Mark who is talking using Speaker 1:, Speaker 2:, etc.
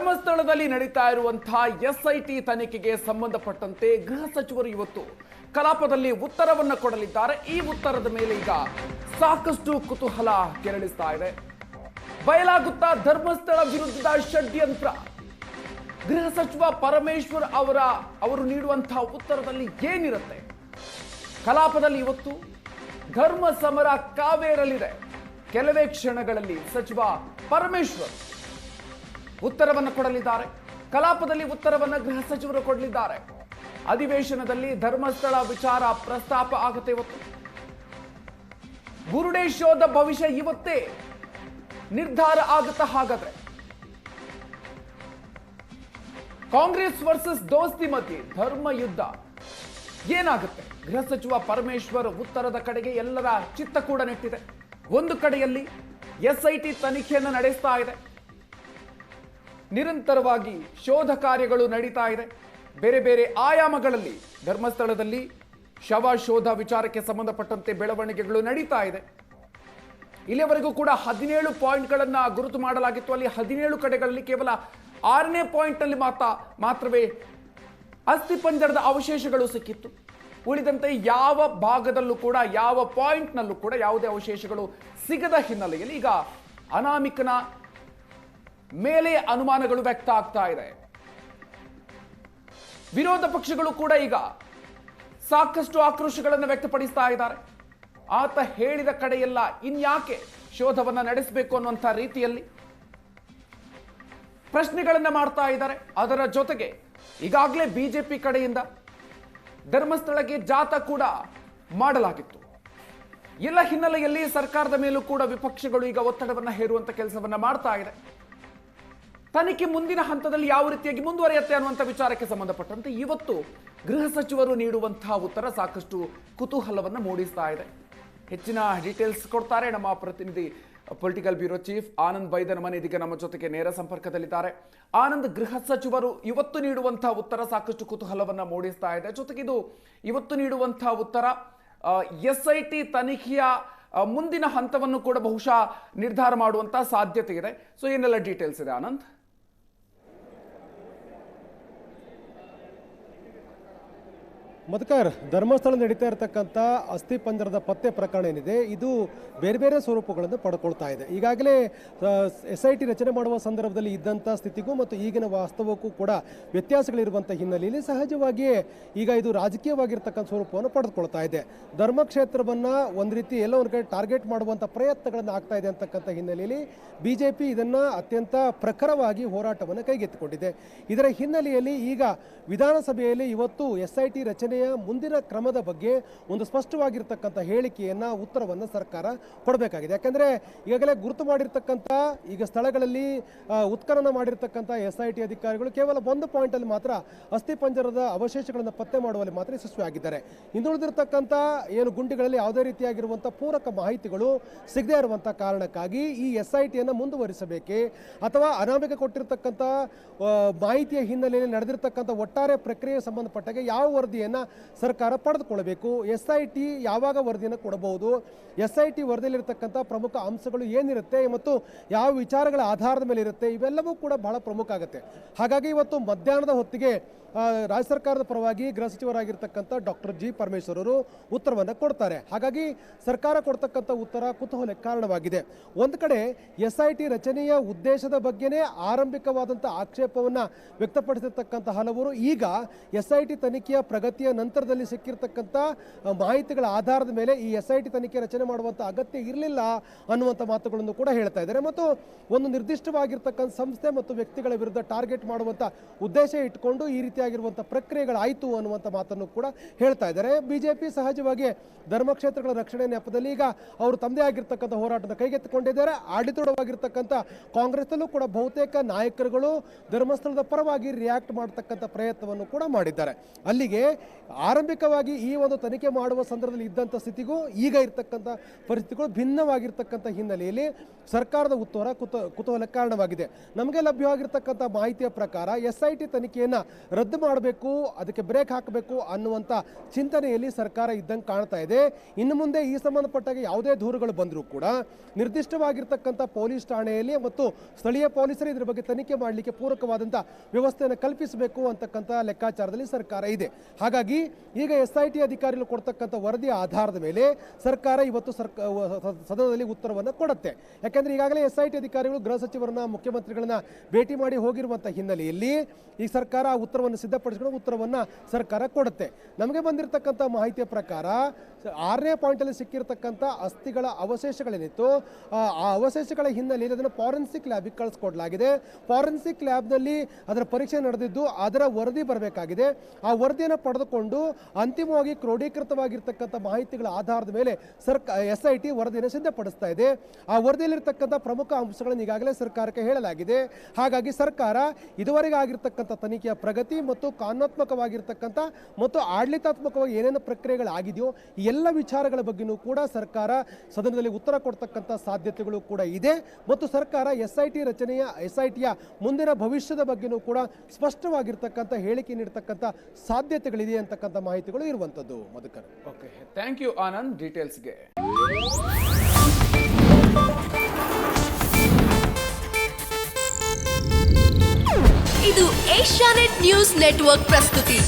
Speaker 1: ಧರ್ಮಸ್ಥಳದಲ್ಲಿ ನಡೀತಾ ಇರುವಂತಹ ಎಸ್ಐಟಿ ತನಿಖೆಗೆ ಸಂಬಂಧಪಟ್ಟಂತೆ ಗೃಹ ಸಚಿವರು ಇವತ್ತು ಕಲಾಪದಲ್ಲಿ ಉತ್ತರವನ್ನ ಕೊಡಲಿದ್ದಾರೆ. ಈ ಉತ್ತರದ ಮೇಲೆ ಈಗ ಸಾಕಷ್ಟು ಕುತೂಹಲ ಕೆರಳಿಸ್ತಾ ಇದೆ. ಬಯಲಾಗುತ್ತಾ ಧರ್ಮಸ್ಥಳ ವಿರುದ್ಧದ ಷಡ್ಯಂತ್ರ. ಗೃಹ ಸಚಿವ ಪರಮೇಶ್ವರ್ ಅವರು ನೀಡುವಂತಹ ಉತ್ತರದಲ್ಲಿ ಏನಿರುತ್ತೆ? ಕಲಾಪದಲ್ಲಿ ಇವತ್ತು ಧರ್ಮ ಸಮರ ಕಾವೇರಲಿದೆ. ಕೆಲವೇ ಕ್ಷಣಗಳಲ್ಲಿ ಸಚಿವ ಪರಮೇಶ್ವರ್ ಉತ್ತರವನ್ನು ಕೊಡಲಿದ್ದಾರೆ. ಕಲಾಪದಲ್ಲಿ ಉತ್ತರವನ್ನು ಗೃಹ ಸಚಿವರು ಕೊಡಲಿದ್ದಾರೆ. ಅಧಿವೇಶನದಲ್ಲಿ ಧರ್ಮಸ್ಥಳ ವಿಚಾರ ಪ್ರಸ್ತಾಪ ಆಗುತ್ತೆ. ಇವತ್ತು ಗುರುಡೇಶ್ವರದ ಭವಿಷ್ಯ ಇವತ್ತೇ ನಿರ್ಧಾರ ಆಗುತ್ತಾ? ಹಾಗಾದ್ರೆ ಕಾಂಗ್ರೆಸ್ ವರ್ಸಸ್ ದೋಸ್ತಿ ಮಧ್ಯೆ ಧರ್ಮ ಯುದ್ಧ ಏನಾಗುತ್ತೆ? ಗೃಹ ಸಚಿವ ಪರಮೇಶ್ವರ್ ಉತ್ತರದ ಕಡೆಗೆ ಎಲ್ಲರ ಚಿತ್ತ ಕೂಡ ನೆಟ್ಟಿದೆ. ಒಂದು ಕಡೆಯಲ್ಲಿ ಎಸ್ಐಟಿ ತನಿಖೆಯನ್ನು ನಡೆಸ್ತಾ ಇದೆ. ನಿರಂತರವಾಗಿ ಶೋಧ ಕಾರ್ಯಗಳು ನಡೀತಾ ಇದೆ. ಬೇರೆ ಬೇರೆ ಆಯಾಮಗಳಲ್ಲಿ ಧರ್ಮಸ್ಥಳದಲ್ಲಿ ಶವ ಶೋಧ ವಿಚಾರಕ್ಕೆ ಸಂಬಂಧಪಟ್ಟಂತೆ ಬೆಳವಣಿಗೆಗಳು ನಡೀತಾ ಇದೆ. ಇಲ್ಲಿಯವರೆಗೂ ಕೂಡ 17 ಪಾಯಿಂಟ್ಗಳನ್ನ ಗುರುತು ಮಾಡಲಾಗಿತ್ತು. ಅಲ್ಲಿ 17 ಕಡೆಗಳಲ್ಲಿ ಕೇವಲ 6ನೇ ಪಾಯಿಂಟ್ನಲ್ಲಿ ಮಾತ್ರವೇ ಅಸ್ಥಿಪಂಜರದ ಅವಶೇಷಗಳು ಸಿಕ್ಕಿತ್ತು. ಉಳಿದಂತೆ ಯಾವ ಭಾಗದಲ್ಲೂ ಕೂಡ ಯಾವ ಪಾಯಿಂಟ್ನಲ್ಲೂ ಕೂಡ ಯಾವುದೇ ಅವಶೇಷಗಳು ಸಿಗದ ಹಿನ್ನೆಲೆಯಲ್ಲಿ ಈಗ ಅನಾಮಿಕನ ಮೇಲೆ ಅನುಮಾನಗಳು ವ್ಯಕ್ತ ಆಗ್ತಾ ಇದೆ. ವಿರೋಧ ಪಕ್ಷಗಳು ಕೂಡ ಈಗ ಸಾಕಷ್ಟು ಆಕ್ರೋಶಗಳನ್ನು ವ್ಯಕ್ತಪಡಿಸ್ತಾ ಇದ್ದಾರೆ. ಆತ ಹೇಳಿದ ಕಡೆಯೆಲ್ಲ ಇನ್ಯಾಕೆ ಶೋಧವನ್ನ ನಡೆಸಬೇಕು ಅನ್ನುವಂಥ ರೀತಿಯಲ್ಲಿ ಪ್ರಶ್ನೆಗಳನ್ನ ಮಾಡ್ತಾ ಇದ್ದಾರೆ. ಅದರ ಜೊತೆಗೆ ಈಗಾಗಲೇ ಬಿಜೆಪಿ ಕಡೆಯಿಂದ ಧರ್ಮಸ್ಥಳಕ್ಕೆ ಜಾಥಾ ಕೂಡ ಮಾಡಲಾಗಿತ್ತು. ಎಲ್ಲ ಹಿನ್ನೆಲೆಯಲ್ಲಿ ಸರ್ಕಾರದ ಮೇಲೂ ಕೂಡ ವಿಪಕ್ಷಗಳು ಈಗ ಒತ್ತಡವನ್ನ ಹೇರುವಂತ ಕೆಲಸವನ್ನ ಮಾಡ್ತಾ ಇದೆ. ತನಿಖೆ ಮುಂದಿನ ಹಂತದಲ್ಲಿ ಯಾವ ರೀತಿಯಾಗಿ ಮುಂದುವರಿಯುತ್ತೆ ಅನ್ನುವಂಥ ವಿಚಾರಕ್ಕೆ ಸಂಬಂಧಪಟ್ಟಂತೆ ಇವತ್ತು ಗೃಹ ಸಚಿವರು ನೀಡುವಂತಹ ಉತ್ತರ ಸಾಕಷ್ಟು ಕುತೂಹಲವನ್ನು ಮೂಡಿಸ್ತಾ ಇದೆ. ಹೆಚ್ಚಿನ ಡೀಟೇಲ್ಸ್ ಕೊಡ್ತಾರೆ ನಮ್ಮ ಪ್ರತಿನಿಧಿ ಪೊಲಿಟಿಕಲ್ ಬ್ಯೂರೋ ಚೀಫ್ ಆನಂದ್ ಬೈದನಮನ್ ಇದೀಗ ನಮ್ಮ ಜೊತೆಗೆ ನೇರ ಸಂಪರ್ಕದಲ್ಲಿದ್ದಾರೆ. ಆನಂದ್, ಗೃಹ ಸಚಿವರು ಇವತ್ತು ನೀಡುವಂತಹ ಉತ್ತರ ಸಾಕಷ್ಟು ಕುತೂಹಲವನ್ನ ಮೂಡಿಸ್ತಾ ಇದೆ. ಜೊತೆಗೆ ಇದು ಇವತ್ತು ನೀಡುವಂತಹ ಉತ್ತರ ಎಸ್ಐಟಿ ತನಿಖೆಯ ಮುಂದಿನ ಹಂತವನ್ನು ಕೂಡ ಬಹುಶಃ ನಿರ್ಧಾರ ಮಾಡುವಂತಹ ಸಾಧ್ಯತೆ ಇದೆ. ಸೊ ಏನೆಲ್ಲ ಡೀಟೇಲ್ಸ್ ಇದೆ ಆನಂದ್?
Speaker 2: ಮಧುಕರ್, ಧರ್ಮಸ್ಥಳ ನಡೀತಾ ಇರತಕ್ಕಂಥ ಅಸ್ಥಿಪಂಜರದ ಪತ್ತೆ ಪ್ರಕರಣ ಏನಿದೆ ಇದು ಬೇರೆ ಬೇರೆ ಸ್ವರೂಪಗಳನ್ನು ಪಡ್ಕೊಳ್ತಾ ಇದೆ. ಈಗಾಗಲೇ SIT ರಚನೆ ಮಾಡುವ ಸಂದರ್ಭದಲ್ಲಿ ಇದ್ದಂಥ ಸ್ಥಿತಿಗೂ ಮತ್ತು ಈಗಿನ ವಾಸ್ತವಕ್ಕೂ ಕೂಡ ವ್ಯತ್ಯಾಸಗಳಿರುವಂಥ ಹಿನ್ನೆಲೆಯಲ್ಲಿ ಸಹಜವಾಗಿಯೇ ಈಗ ಇದು ರಾಜಕೀಯವಾಗಿರ್ತಕ್ಕಂಥ ಸ್ವರೂಪವನ್ನು ಪಡೆದುಕೊಳ್ತಾ ಇದೆ. ಧರ್ಮಕ್ಷೇತ್ರವನ್ನು ಒಂದು ರೀತಿ ಎಲ್ಲೋ ಒಂದು ಕಡೆ ಟಾರ್ಗೆಟ್ ಮಾಡುವಂಥ ಪ್ರಯತ್ನಗಳನ್ನು ಆಗ್ತಾ ಇದೆ ಅಂತಕ್ಕಂಥ ಹಿನ್ನೆಲೆಯಲ್ಲಿ BJP ಇದನ್ನು ಅತ್ಯಂತ ಪ್ರಖರವಾಗಿ ಹೋರಾಟವನ್ನು ಕೈಗೆತ್ತಿಕೊಂಡಿದೆ. ಇದರ ಹಿನ್ನೆಲೆಯಲ್ಲಿ ಈಗ ವಿಧಾನಸಭೆಯಲ್ಲಿ ಇವತ್ತು SIT ರಚನೆಯ ಮುಂದಿನ ಕ್ರಮದ ಬಗ್ಗೆ ಒಂದು ಸ್ಪಷ್ಟವಾಗಿರ್ತಕ್ಕಂಥ ಹೇಳಿಕೆಯನ್ನು ಉತ್ತರವನ್ನು ಸರ್ಕಾರ ಕೊಡಬೇಕಾಗಿದೆ. ಯಾಕಂದರೆ ಈಗಾಗಲೇ ಗುರುತು ಮಾಡಿರ್ತಕ್ಕಂಥ ಈಗ ಸ್ಥಳಗಳಲ್ಲಿ ಉತ್ಖನನ ಮಾಡಿರ್ತಕ್ಕಂಥ SIT ಅಧಿಕಾರಿಗಳು ಕೇವಲ ಒಂದು ಪಾಯಿಂಟಲ್ಲಿ ಮಾತ್ರ ಅಸ್ಥಿಪಂಜರದ ಅವಶೇಷಗಳನ್ನು ಪತ್ತೆ ಮಾಡುವಲ್ಲಿ ಮಾತ್ರ ಯಶಸ್ವಿಯಾಗಿದ್ದಾರೆ. ಹಿಂದುಳಿದಿರ್ತಕ್ಕಂಥ ಏನು ಗುಂಡಿಗಳಲ್ಲಿ ಯಾವುದೇ ರೀತಿಯಾಗಿರುವಂಥ ಪೂರಕ ಮಾಹಿತಿಗಳು ಸಿಗದೇ ಇರುವಂಥ ಕಾರಣಕ್ಕಾಗಿ ಈ SITಯನ್ನು ಮುಂದುವರಿಸಬೇಕೇ ಅಥವಾ ಅನಾಮಿಕ ಕೊಟ್ಟಿರ್ತಕ್ಕಂಥ ಮಾಹಿತಿಯ ಹಿನ್ನೆಲೆಯಲ್ಲಿ ನಡೆದಿರ್ತಕ್ಕಂಥ ಒಟ್ಟಾರೆ ಪ್ರಕ್ರಿಯೆ ಸಂಬಂಧಪಟ್ಟಾಗ ಯಾವ ವರದಿಯನ್ನು ಸರ್ಕಾರ ಪಡೆದುಕೊಳ್ಳಬೇಕು, SIT ಯಾವಾಗ ವರದಿಯನ್ನು ಕೊಡಬಹುದು, SIT ವರದಿಯಲ್ಲಿರ್ತಕ್ಕಂಥ ಪ್ರಮುಖ ಅಂಶಗಳು ಏನಿರುತ್ತೆ ಮತ್ತು ಯಾವ ವಿಚಾರಗಳ ಆಧಾರದ ಮೇಲೆ ಇರುತ್ತೆ, ಇವೆಲ್ಲವೂ ಕೂಡ ಬಹಳ ಪ್ರಮುಖ ಆಗುತ್ತೆ. ಹಾಗಾಗಿ ಇವತ್ತು ಮಧ್ಯಾಹ್ನದ ಹೊತ್ತಿಗೆ ರಾಜ್ಯ ಸರ್ಕಾರದ ಪರವಾಗಿ ಗೃಹ ಸಚಿವರಾಗಿರ್ತಕ್ಕಂಥ ಡಾಕ್ಟರ್ G. ಪರಮೇಶ್ವರ್ ಅವರು ಉತ್ತರವನ್ನು ಕೊಡ್ತಾರೆ. ಹಾಗಾಗಿ ಸರ್ಕಾರ ಕೊಡ್ತಕ್ಕಂಥ ಉತ್ತರ ಕುತೂಹಲಕ್ಕೆ ಕಾರಣವಾಗಿದೆ. ಒಂದು ಕಡೆ SIT ರಚನೆಯ ಉದ್ದೇಶದ ಬಗ್ಗೆನೇ ಆರಂಭಿಕವಾದಂಥ ಆಕ್ಷೇಪವನ್ನು ವ್ಯಕ್ತಪಡಿಸಿರ್ತಕ್ಕಂಥ ಹಲವರು ಈಗ SIT ತನಿಖೆಯ ಪ್ರಗತಿಯ ನಂತರದಲ್ಲಿ ಸಿಕ್ಕಿರ್ತಕ್ಕಂಥ ಮಾಹಿತಿಗಳ ಆಧಾರದ ಮೇಲೆ ಈ SIT ತನಿಖೆ ರಚನೆ ಮಾಡುವಂಥ ಅಗತ್ಯ ಇರಲಿಲ್ಲ ಅನ್ನುವಂಥ ಮಾತುಗಳನ್ನು ಕೂಡ ಹೇಳ್ತಾ ಇದ್ದಾರೆ. ಮತ್ತು ಒಂದು ನಿರ್ದಿಷ್ಟವಾಗಿರ್ತಕ್ಕಂಥ ಸಂಸ್ಥೆ ಮತ್ತು ವ್ಯಕ್ತಿಗಳ ವಿರುದ್ಧ ಟಾರ್ಗೆಟ್ ಮಾಡುವಂಥ ಉದ್ದೇಶ ಇಟ್ಕೊಂಡು ಈ ರೀತಿಯಾಗಿರುವಂಥ ಪ್ರಕ್ರಿಯೆಗಳಾಯಿತು ಅನ್ನುವಂಥ ಮಾತನ್ನು ಕೂಡ ಹೇಳ್ತಾ ಇದ್ದಾರೆ. BJP ಸಹಜವಾಗಿ ಧರ್ಮಕ್ಷೇತ್ರಗಳ ರಕ್ಷಣೆ ನೆಪದಲ್ಲಿ ಈಗ ಅವರು ತಮ್ಮದೇ ಆಗಿರ್ತಕ್ಕಂಥ ಹೋರಾಟದ ಕೈಗೆತ್ತಿಕೊಂಡಿದ್ದಾರೆ. ಆಡಳಿತವಾಗಿರ್ತಕ್ಕಂಥ ಕಾಂಗ್ರೆಸ್ನಲ್ಲೂ ಕೂಡ ಬಹುತೇಕ ನಾಯಕರುಗಳು ಧರ್ಮಸ್ಥಳದ ಪರವಾಗಿ ರಿಯಾಕ್ಟ್ ಮಾಡತಕ್ಕಂಥ ಪ್ರಯತ್ನವನ್ನು ಕೂಡ ಮಾಡಿದ್ದಾರೆ. ಅಲ್ಲಿಗೆ ಆರಂಭಿಕವಾಗಿ ಈ ಒಂದು ತನಿಖೆ ಮಾಡುವ ಸಂದರ್ಭದಲ್ಲಿ ಇದ್ದಂಥ ಸ್ಥಿತಿಗೂ ಈಗ ಇರ್ತಕ್ಕಂಥ ಪರಿಸ್ಥಿತಿಗಳು ಭಿನ್ನವಾಗಿರ್ತಕ್ಕಂಥ ಹಿನ್ನೆಲೆಯಲ್ಲಿ ಸರ್ಕಾರದ ಉತ್ತರ ಕುತೂಹಲಕ್ಕೆ ಕಾರಣವಾಗಿದೆ. ನಮಗೆ ಲಭ್ಯವಾಗಿರ್ತಕ್ಕಂಥ ಮಾಹಿತಿಯ ಪ್ರಕಾರ SIT ತನಿಖೆಯನ್ನು ರದ್ದು ಮಾಡಬೇಕು, ಅದಕ್ಕೆ ಬ್ರೇಕ್ ಹಾಕಬೇಕು ಅನ್ನುವಂಥ ಚಿಂತನೆಯಲ್ಲಿ ಸರ್ಕಾರ ಇದ್ದಂಗೆ ಕಾಣ್ತಾ ಇದೆ. ಇನ್ನು ಮುಂದೆ ಈ ಸಂಬಂಧಪಟ್ಟಾಗ ಯಾವುದೇ ದೂರುಗಳು ಬಂದರೂ ಕೂಡ ನಿರ್ದಿಷ್ಟವಾಗಿರ್ತಕ್ಕಂಥ ಪೊಲೀಸ್ ಠಾಣೆಯಲ್ಲಿ ಮತ್ತು ಸ್ಥಳೀಯ ಪೊಲೀಸರು ಇದರ ಬಗ್ಗೆ ತನಿಖೆ ಮಾಡಲಿಕ್ಕೆ ಪೂರಕವಾದಂಥ ವ್ಯವಸ್ಥೆಯನ್ನು ಕಲ್ಪಿಸಬೇಕು ಅಂತಕ್ಕಂಥ ಲೆಕ್ಕಾಚಾರದಲ್ಲಿ ಸರ್ಕಾರ ಇದೆ. ಹಾಗಾಗಿ ಈಗ SIT ಅಧಿಕಾರಿಗಳು ಕೊಡ್ತಕ್ಕಂಥ ವರದಿಯ ಆಧಾರದ ಮೇಲೆ ಸರ್ಕಾರ ಇವತ್ತು ಸದನದಲ್ಲಿ ಉತ್ತರವನ್ನು ಕೊಡುತ್ತೆ. ಯಾಕೆಂದರೆ ಈಗಾಗಲೇ SIT ಅಧಿಕಾರಿಗಳು ಗೃಹ ಸಚಿವರನ್ನ, ಮುಖ್ಯಮಂತ್ರಿಗಳನ್ನ ಭೇಟಿ ಮಾಡಿ ಹೋಗಿರುವಂಥ ಹಿನ್ನೆಲೆಯಲ್ಲಿ ಈ ಸರ್ಕಾರ ಆ ಉತ್ತರವನ್ನು ಸಿದ್ಧಪಡಿಸಿಕೊಂಡು ಉತ್ತರವನ್ನು ಸರ್ಕಾರ ಕೊಡುತ್ತೆ. ನಮಗೆ ಬಂದಿರತಕ್ಕಂಥ ಮಾಹಿತಿಯ ಪ್ರಕಾರ 6ನೇ ಪಾಯಿಂಟಲ್ಲಿ ಸಿಕ್ಕಿರತಕ್ಕಂಥ ಅಸ್ಥಿಗಳ ಅವಶೇಷಗಳೇನಿತ್ತು, ಆ ಅವಶೇಷಗಳ ಹಿನ್ನೆಲೆಯಲ್ಲಿ ಅದನ್ನು ಫಾರೆನ್ಸಿಕ್ ಲ್ಯಾಬಿಗೆ ಕಳಿಸ್ಕೊಡ್ಲಾಗಿದೆ. ಫಾರೆನ್ಸಿಕ್ ಲ್ಯಾಬ್ನಲ್ಲಿ ಅದರ ಪರೀಕ್ಷೆ ನಡೆದಿದ್ದು ಅದರ ವರದಿ ಬರಬೇಕಾಗಿದೆ. ಆ ವರದಿಯನ್ನು ಪಡೆದುಕೊಂಡು ಅಂತಿಮವಾಗಿ ಕ್ರೋಢೀಕೃತವಾಗಿರ್ತಕ್ಕಂಥ ಮಾಹಿತಿಗಳ ಆಧಾರದ ಮೇಲೆ SIT ವರದಿಯನ್ನು ಸಿದ್ಧಪಡಿಸ್ತಾ ಇದೆ. ಆ ವರದಿಯಲ್ಲಿರ್ತಕ್ಕಂಥ ಪ್ರಮುಖ ಅಂಶಗಳನ್ನು ಈಗಾಗಲೇ ಸರ್ಕಾರಕ್ಕೆ ಹೇಳಲಾಗಿದೆ. ಹಾಗಾಗಿ ಸರ್ಕಾರ ಇದುವರೆಗೆ ಆಗಿರ್ತಕ್ಕಂಥ ತನಿಖೆಯ ಪ್ರಗತಿ ಮತ್ತು ಕಾನೂನಾತ್ಮಕವಾಗಿರ್ತಕ್ಕಂಥ ಮತ್ತು ಆಡಳಿತಾತ್ಮಕವಾಗಿ ಏನೇನು ಪ್ರಕ್ರಿಯೆಗಳಾಗಿದೆಯೋ ಈ ಎಲ್ಲ ವಿಚಾರಗಳ ಬಗ್ಗೆಯೂ ಕೂಡ ಸರ್ಕಾರ ಸದನದಲ್ಲಿ ಉತ್ತರ ಕೊಡ್ತಕ್ಕಂಥ ಸಾಧ್ಯತೆಗಳು ಕೂಡ ಇದೆ. ಮತ್ತು ಸರ್ಕಾರ SITಯ ಮುಂದಿನ ಭವಿಷ್ಯದ ಬಗ್ಗೆಯೂ ಕೂಡ ಸ್ಪಷ್ಟವಾಗಿರ್ತಕ್ಕಂಥ ಹೇಳಿಕೆ ನೀಡತಕ್ಕಂಥ ಸಾಧ್ಯತೆಗಳಿದೆ ಅಂತಕ್ಕಂಥ ಮಾಹಿತಿಗಳು ಇರುವಂಥದ್ದು. Madhukar,
Speaker 1: okay, thank you Anand ಡೀಟೇಲ್ಸ್ಗೆ.
Speaker 3: ಇದು ಏಷ್ಯಾನೆಟ್ ನ್ಯೂಸ್ ನೆಟ್ವರ್ಕ್ ಪ್ರಸ್ತುತಿ.